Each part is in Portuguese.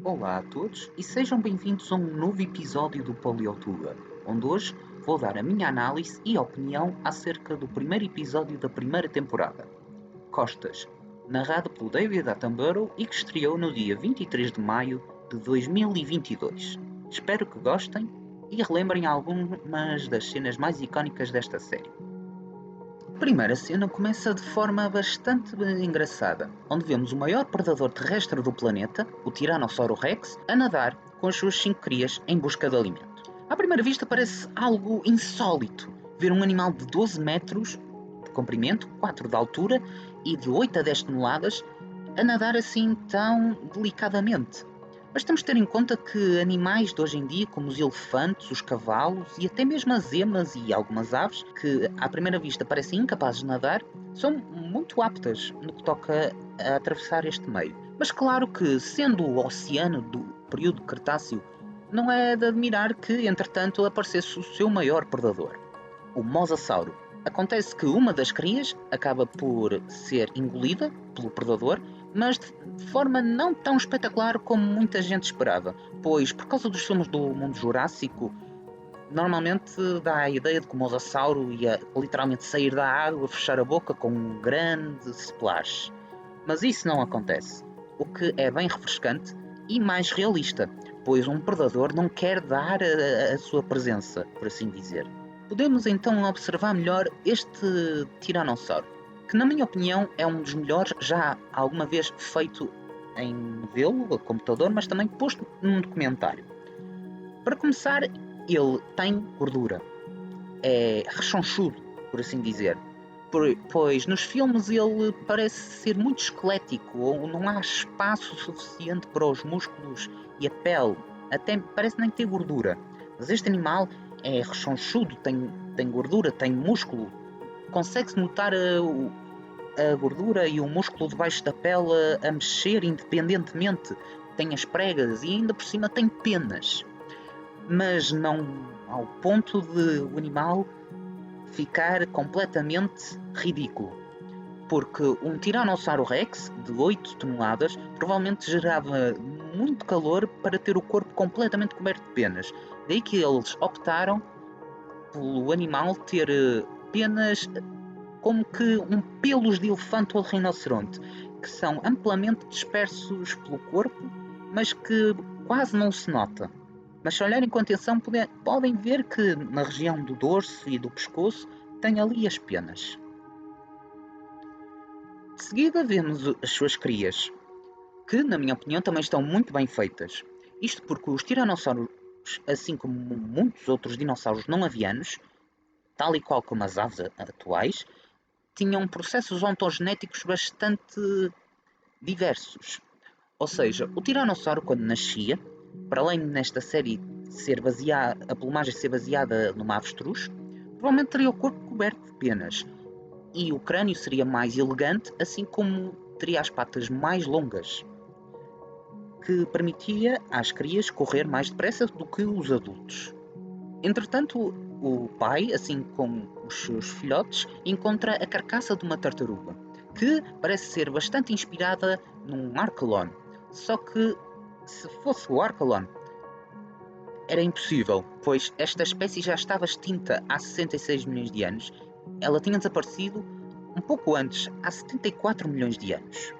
Olá a todos e sejam bem-vindos a um novo episódio do Paleotuga, onde hoje vou dar a minha análise e opinião acerca do primeiro episódio da primeira temporada, Costas, narrado pelo David Attenborough e que estreou no dia 23 de maio de 2022. Espero que gostem e relembrem algumas das cenas mais icónicas desta série. A primeira cena começa de forma bastante engraçada, onde vemos o maior predador terrestre do planeta, o Tiranossauro Rex, a nadar com as suas 5 crias em busca de alimento. À primeira vista parece algo insólito ver um animal de 12 metros de comprimento, 4 de altura e de 8 a 10 toneladas a nadar assim tão delicadamente. Mas temos de ter em conta que animais de hoje em dia, como os elefantes, os cavalos e até mesmo as emas e algumas aves, que à primeira vista parecem incapazes de nadar, são muito aptas no que toca a atravessar este meio. Mas claro que, sendo o oceano do período Cretáceo, não é de admirar que, entretanto, aparecesse o seu maior predador, o mosasauro. Acontece que uma das crias acaba por ser engolida pelo predador, mas de forma não tão espetacular como muita gente esperava, pois por causa dos filmes do mundo jurássico, normalmente dá a ideia de que o mosasauro ia literalmente sair da água, fechar a boca com um grande splash. Mas isso não acontece, o que é bem refrescante e mais realista, pois um predador não quer dar a sua presença, por assim dizer. Podemos então observar melhor este tiranossauro, que na minha opinião é um dos melhores já alguma vez feito em vê-lo a computador, mas também posto num documentário. Para começar, ele tem gordura, é rechonchudo, por assim dizer, pois nos filmes ele parece ser muito esquelético, ou não há espaço suficiente para os músculos e a pele, até parece nem ter gordura. Mas este animal é rechonchudo, tem gordura, tem músculo, consegue-se notar a gordura e o músculo debaixo da pele a mexer independentemente, tem as pregas e ainda por cima tem penas, mas não ao ponto de o animal ficar completamente ridículo, porque um Tiranossauro Rex de 8 toneladas provavelmente gerava muito calor para ter o corpo completamente coberto de penas. Daí que eles optaram pelo animal ter penas como que pelos de elefante ou de rinoceronte, que são amplamente dispersos pelo corpo, mas que quase não se nota. Mas se olharem com atenção podem ver que na região do dorso e do pescoço tem ali as penas. De seguida vemos as suas crias, que na minha opinião também estão muito bem feitas. Isto porque os tiranossauros, assim como muitos outros dinossauros não avianos, tal e qual como as aves atuais, tinham processos ontogenéticos bastante diversos. Ou seja, o tiranossauro quando nascia, para além nesta série ser a plumagem ser baseada numa avestruz, provavelmente teria o corpo coberto de penas e o crânio seria mais elegante, assim como teria as patas mais longas, que permitia às crias correr mais depressa do que os adultos. Entretanto, o pai, assim como os seus filhotes, encontra a carcaça de uma tartaruga, que parece ser bastante inspirada num Archelon. Só que, se fosse o Archelon, era impossível, pois esta espécie já estava extinta há 66 milhões de anos. Ela tinha desaparecido um pouco antes, há 74 milhões de anos.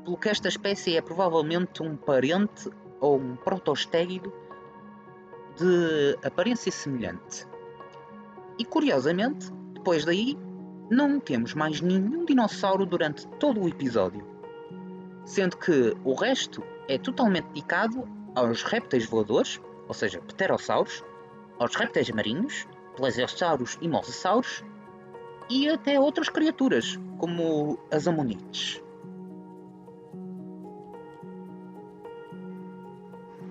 Pelo que esta espécie é provavelmente um parente ou um protostégido de aparência semelhante. E curiosamente, depois daí, não temos mais nenhum dinossauro durante todo o episódio, sendo que o resto é totalmente dedicado aos répteis voadores, ou seja, pterossauros, aos répteis marinhos, plesiosauros e mosasauros, e até outras criaturas, como as amonites.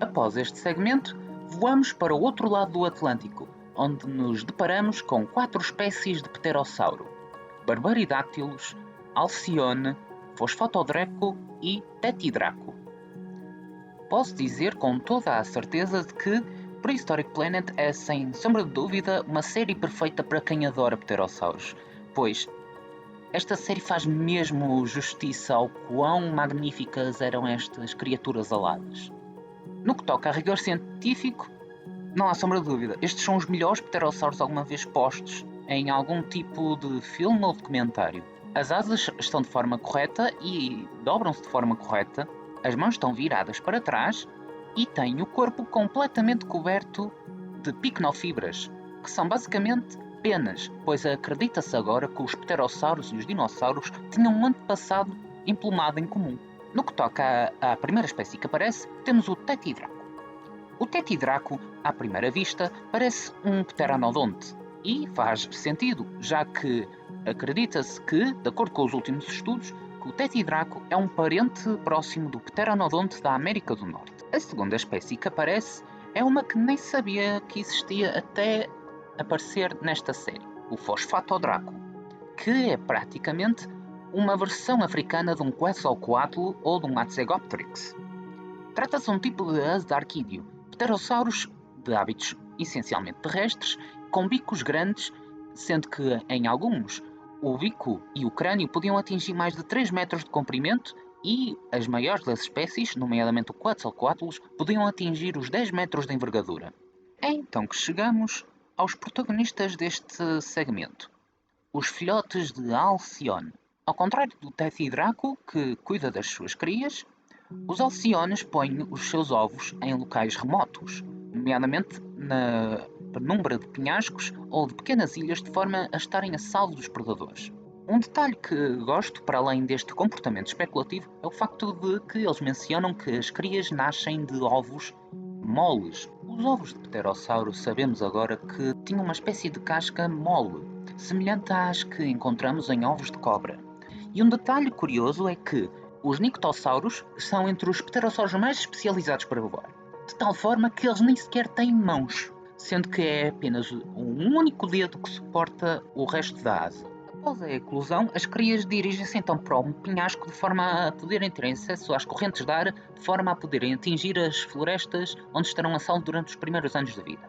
Após este segmento, voamos para o outro lado do Atlântico, onde nos deparamos com 4 espécies de pterossauro: Barbaridáctilos, Alcyone, Fosfatodreco e Tetidraco. Posso dizer com toda a certeza de que Prehistoric Planet é, sem sombra de dúvida, uma série perfeita para quem adora pterossauros, pois esta série faz mesmo justiça ao quão magníficas eram estas criaturas aladas. No que toca a rigor científico, não há sombra de dúvida, estes são os melhores pterossauros alguma vez postos em algum tipo de filme ou documentário. As asas estão de forma correta e dobram-se de forma correta, as mãos estão viradas para trás e têm o corpo completamente coberto de picnofibras, que são basicamente penas, pois acredita-se agora que os pterossauros e os dinossauros tinham um antepassado emplumado em comum. No que toca à primeira espécie que aparece, temos o Tetidraco. O Tetidraco, à primeira vista, parece um pteranodonte, e faz sentido, já que acredita-se que, de acordo com os últimos estudos, que o Tetidraco é um parente próximo do pteranodonte da América do Norte. A segunda espécie que aparece é uma que nem sabia que existia até aparecer nesta série, o Fosfatodraco, que é praticamente uma versão africana de um Quetzalcoatl ou de um Atzegopteryx. Trata-se de um tipo de Asdarquídeo, pterossauros de hábitos essencialmente terrestres, com bicos grandes, sendo que em alguns o bico e o crânio podiam atingir mais de 3 metros de comprimento e as maiores das espécies, nomeadamente o Quetzalcoatlus, podiam atingir os 10 metros de envergadura. É então que chegamos aos protagonistas deste segmento, os filhotes de Alcyone. Ao contrário do Tetidraco, que cuida das suas crias, os alciones põem os seus ovos em locais remotos, nomeadamente na penumbra de penhascos ou de pequenas ilhas, de forma a estarem a salvo dos predadores. Um detalhe que gosto, para além deste comportamento especulativo, é o facto de que eles mencionam que as crias nascem de ovos moles. Os ovos de pterossauro sabemos agora que tinham uma espécie de casca mole, semelhante às que encontramos em ovos de cobra. E um detalhe curioso é que os nictossauros são entre os pterossauros mais especializados para voar, de tal forma que eles nem sequer têm mãos, sendo que é apenas um único dedo que suporta o resto da asa. Após a eclosão, as crias dirigem-se então para um penhasco de forma a poderem ter acesso às correntes de ar, de forma a poderem atingir as florestas onde estarão a salvo durante os primeiros anos de vida.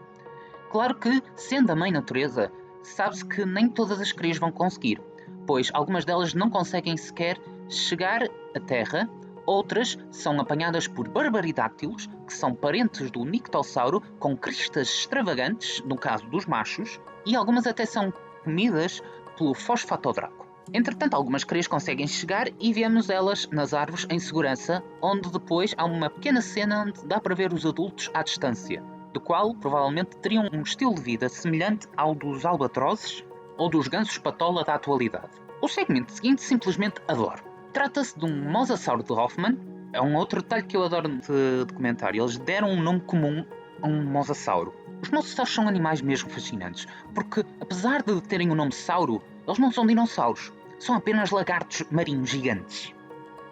Claro que, sendo a mãe natureza, sabe-se que nem todas as crias vão conseguir, pois algumas delas não conseguem sequer chegar à terra, outras são apanhadas por barbaridáctilos, que são parentes do nictossauro, com cristas extravagantes, no caso dos machos, e algumas até são comidas pelo fosfatodraco. Entretanto, algumas crias conseguem chegar e vemos elas nas árvores em segurança, onde depois há uma pequena cena onde dá para ver os adultos à distância, do qual provavelmente teriam um estilo de vida semelhante ao dos albatrozes ou dos gansos patola da atualidade. O segmento seguinte simplesmente adoro. Trata-se de um mosasauro de Hoffmann. É um outro detalhe que eu adoro de documentário. Eles deram um nome comum a um mosasauro. Os mosassauros são animais mesmo fascinantes, porque apesar de terem o nome sauro, eles não são dinossauros. São apenas lagartos marinhos gigantes.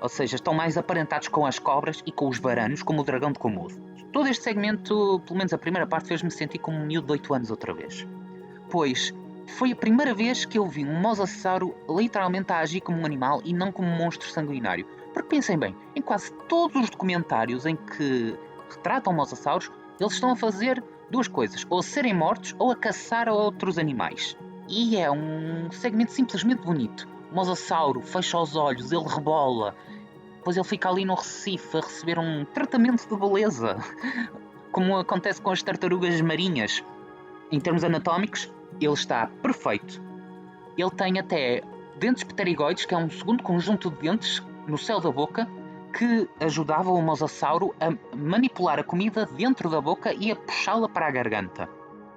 Ou seja, estão mais aparentados com as cobras e com os varanos, como o dragão de Komodo. Todo este segmento, pelo menos a primeira parte, fez-me sentir como um miúdo de 8 anos outra vez. Pois foi a primeira vez que eu vi um mosasauro literalmente a agir como um animal e não como um monstro sanguinário. Porque pensem bem, em quase todos os documentários em que retratam mosassauros, eles estão a fazer duas coisas, ou a serem mortos ou a caçar outros animais. E é um segmento simplesmente bonito. O mosassauro fecha os olhos, ele rebola, depois ele fica ali no Recife a receber um tratamento de beleza, como acontece com as tartarugas marinhas. Em termos anatómicos, ele está perfeito. Ele tem até dentes pterigoides, que é um segundo conjunto de dentes no céu da boca, que ajudava o mosasauro a manipular a comida dentro da boca e a puxá-la para a garganta.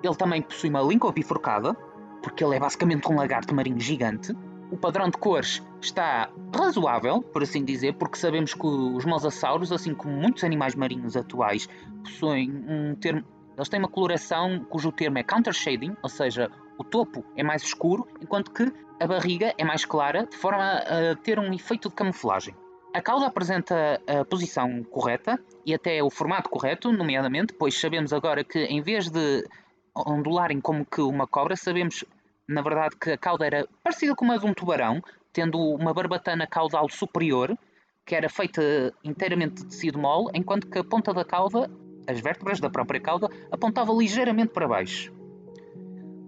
Ele também possui uma língua bifurcada, porque ele é basicamente um lagarto marinho gigante. O padrão de cores está razoável, por assim dizer, porque sabemos que os mosassauros, assim como muitos animais marinhos atuais, possuem um termo. Eles têm uma coloração cujo termo é counter shading, ou seja, o topo é mais escuro, enquanto que a barriga é mais clara, de forma a ter um efeito de camuflagem. A cauda apresenta a posição correta e até o formato correto, nomeadamente, pois sabemos agora que em vez de ondularem como que uma cobra, sabemos na verdade que a cauda era parecida com a de um tubarão, tendo uma barbatana caudal superior, que era feita inteiramente de tecido mole, enquanto que a ponta da cauda, as vértebras da própria cauda, apontava ligeiramente para baixo.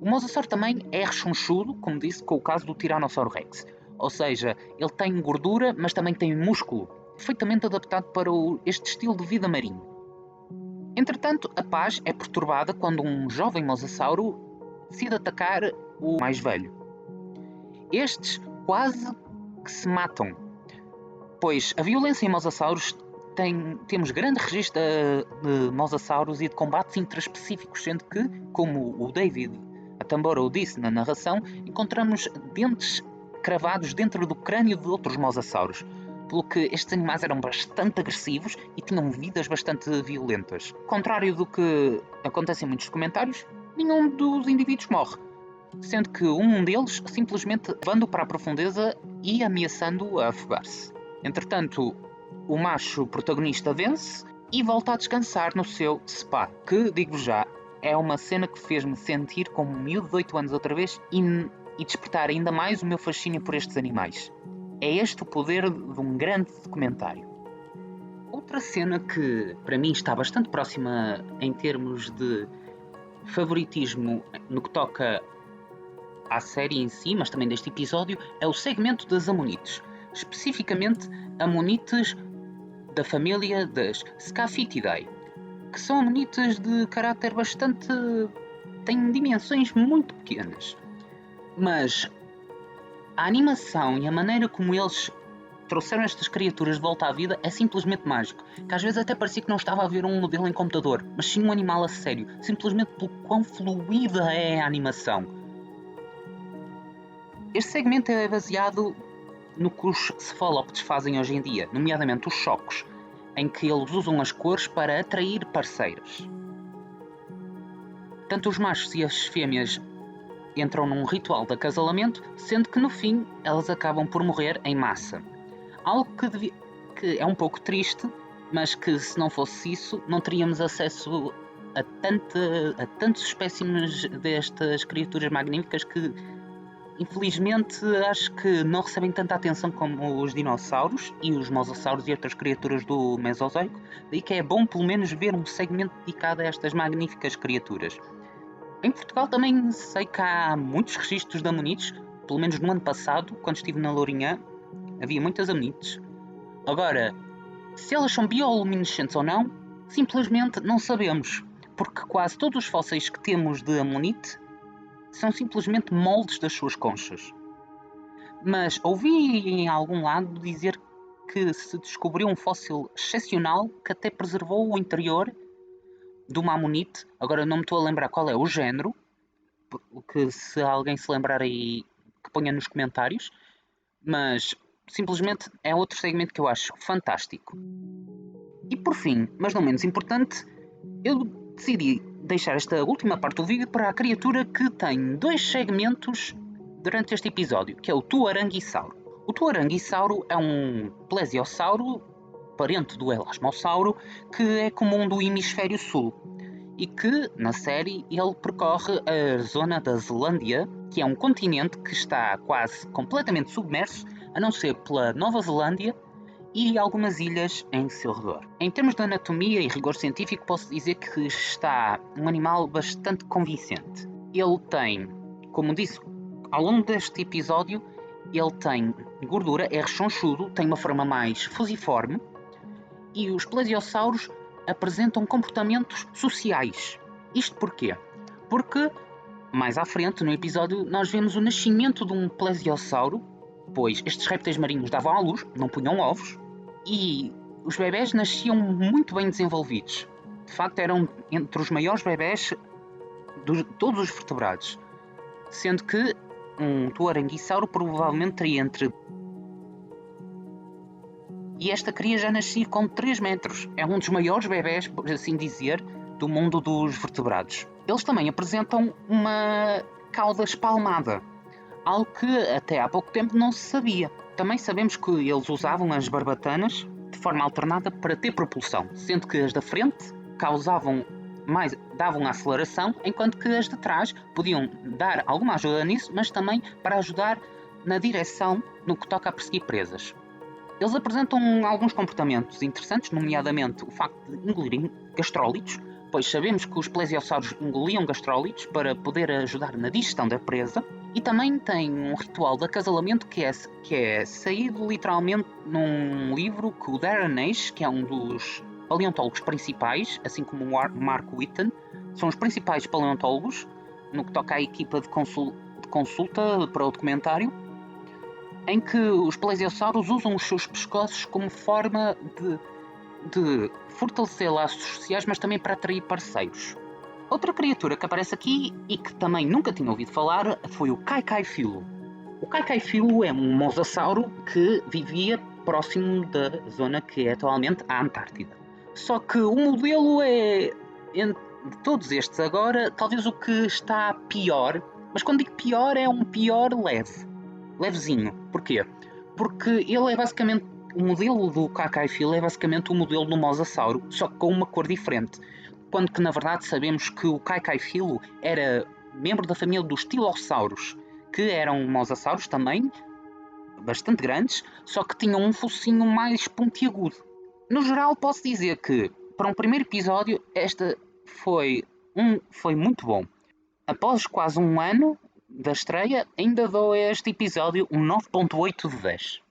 O mosasauro também é rechonchudo, como disse, com o caso do Tiranossauro Rex. Ou seja, ele tem gordura, mas também tem músculo, perfeitamente adaptado para este estilo de vida marinho. Entretanto, a paz é perturbada quando um jovem mosasauro decide atacar o mais velho. Estes quase que se matam, pois a violência em mosasauros temos grande registro de mosasauros e de combates intraspecíficos, sendo que, como o David Attenborough disse na narração, encontramos dentes cravados dentro do crânio de outros mosasauros, pelo que estes animais eram bastante agressivos e tinham vidas bastante violentas. Contrário do que acontece em muitos documentários, nenhum dos indivíduos morre, sendo que um deles simplesmente levando-o para a profundeza e ameaçando-o a afogar-se. Entretanto, o macho protagonista vence e volta a descansar no seu spa, que, digo já, é uma cena que fez-me sentir como um miúdo de 8 anos outra vez e despertar ainda mais o meu fascínio por estes animais. É este o poder de um grande documentário. Outra cena que, para mim, está bastante próxima em termos de favoritismo no que toca à série em si, mas também deste episódio, é o segmento das amonites. Especificamente, amonites da família das Scaphitidae, que são amonites de caráter bastante... têm dimensões muito pequenas. Mas a animação e a maneira como eles trouxeram estas criaturas de volta à vida é simplesmente mágico, que às vezes até parecia que não estava a ver um modelo em computador, mas sim um animal a sério, simplesmente pelo quão fluida é a animação. Este segmento é baseado no que os cefalópodes fazem hoje em dia, nomeadamente os chocos, em que eles usam as cores para atrair parceiras. Tanto os machos e as fêmeas entram num ritual de acasalamento, sendo que no fim elas acabam por morrer em massa. Algo que é um pouco triste, mas que se não fosse isso, não teríamos acesso a tantos espécimes destas criaturas magníficas que, infelizmente, acho que não recebem tanta atenção como os dinossauros e os mosassauros e outras criaturas do Mesozoico, daí que é bom pelo menos ver um segmento dedicado a estas magníficas criaturas. Em Portugal também sei que há muitos registros de amonites, pelo menos no ano passado, quando estive na Lourinhã, havia muitas amonites. Agora, se elas são bioluminescentes ou não, simplesmente não sabemos, porque quase todos os fósseis que temos de amonite são simplesmente moldes das suas conchas. Mas ouvi em algum lado dizer que se descobriu um fóssil excepcional que até preservou o interior de uma amonite. Agora não me estou a lembrar qual é o género, que se alguém se lembrar aí, que ponha nos comentários, mas simplesmente é outro segmento que eu acho fantástico. E por fim, mas não menos importante, eu decidi deixar esta última parte do vídeo para a criatura que tem 2 segmentos durante este episódio, que é o Tuaranguissauro. O Tuaranguissauro é um plesiosauro, parente do Elasmossauro, que é comum do hemisfério sul e que, na série, ele percorre a zona da Zelândia, que é um continente que está quase completamente submerso, a não ser pela Nova Zelândia e algumas ilhas em seu redor. Em termos de anatomia e rigor científico, posso dizer que está um animal bastante convincente. Ele tem, como disse ao longo deste episódio, ele tem gordura, é rechonchudo, tem uma forma mais fusiforme e os plesiosauros apresentam comportamentos sociais. Isto porquê? Porque, mais à frente no episódio, nós vemos o nascimento de um plesiosauro, pois estes répteis marinhos davam à luz, não punham ovos, e os bebés nasciam muito bem desenvolvidos. De facto, eram entre os maiores bebés de todos os vertebrados, sendo que um tuaranguissauro provavelmente teria entre... E esta cria já nascia com 3 metros. É um dos maiores bebés, por assim dizer, do mundo dos vertebrados. Eles também apresentam uma cauda espalmada, algo que até há pouco tempo não se sabia. Também sabemos que eles usavam as barbatanas de forma alternada para ter propulsão, sendo que as da frente davam aceleração, enquanto que as de trás podiam dar alguma ajuda nisso, mas também para ajudar na direção no que toca a perseguir presas. Eles apresentam alguns comportamentos interessantes, nomeadamente o facto de engolirem gastrólitos, pois sabemos que os plesiosauros engoliam gastrólitos para poder ajudar na digestão da presa, e também tem um ritual de acasalamento que é saído literalmente num livro que o Darren Naish, que é um dos paleontólogos principais, assim como o Mark Whitten, são os principais paleontólogos no que toca à equipa de consulta para o documentário, em que os plesiosauros usam os seus pescoços como forma de fortalecer laços sociais, mas também para atrair parceiros. Outra criatura que aparece aqui e que também nunca tinha ouvido falar foi o Caicai-Filo. O Caicai-Filo é um mosasauro que vivia próximo da zona que é atualmente a Antártida. Só que o modelo é, de todos estes agora, talvez o que está pior, mas quando digo pior é um pior leve, levezinho. Porquê? Porque ele é basicamente, o modelo do Caicai-Filo é basicamente o modelo do mosasauro, só que com uma cor diferente. Quando que na verdade sabemos que o Caicai-Filo era membro da família dos Tilossauros, que eram mosasauros também, bastante grandes, só que tinham um focinho mais pontiagudo. No geral, posso dizer que, para um primeiro episódio, esta foi muito bom. Após quase um ano da estreia, ainda dou a este episódio um 9.8 de 10.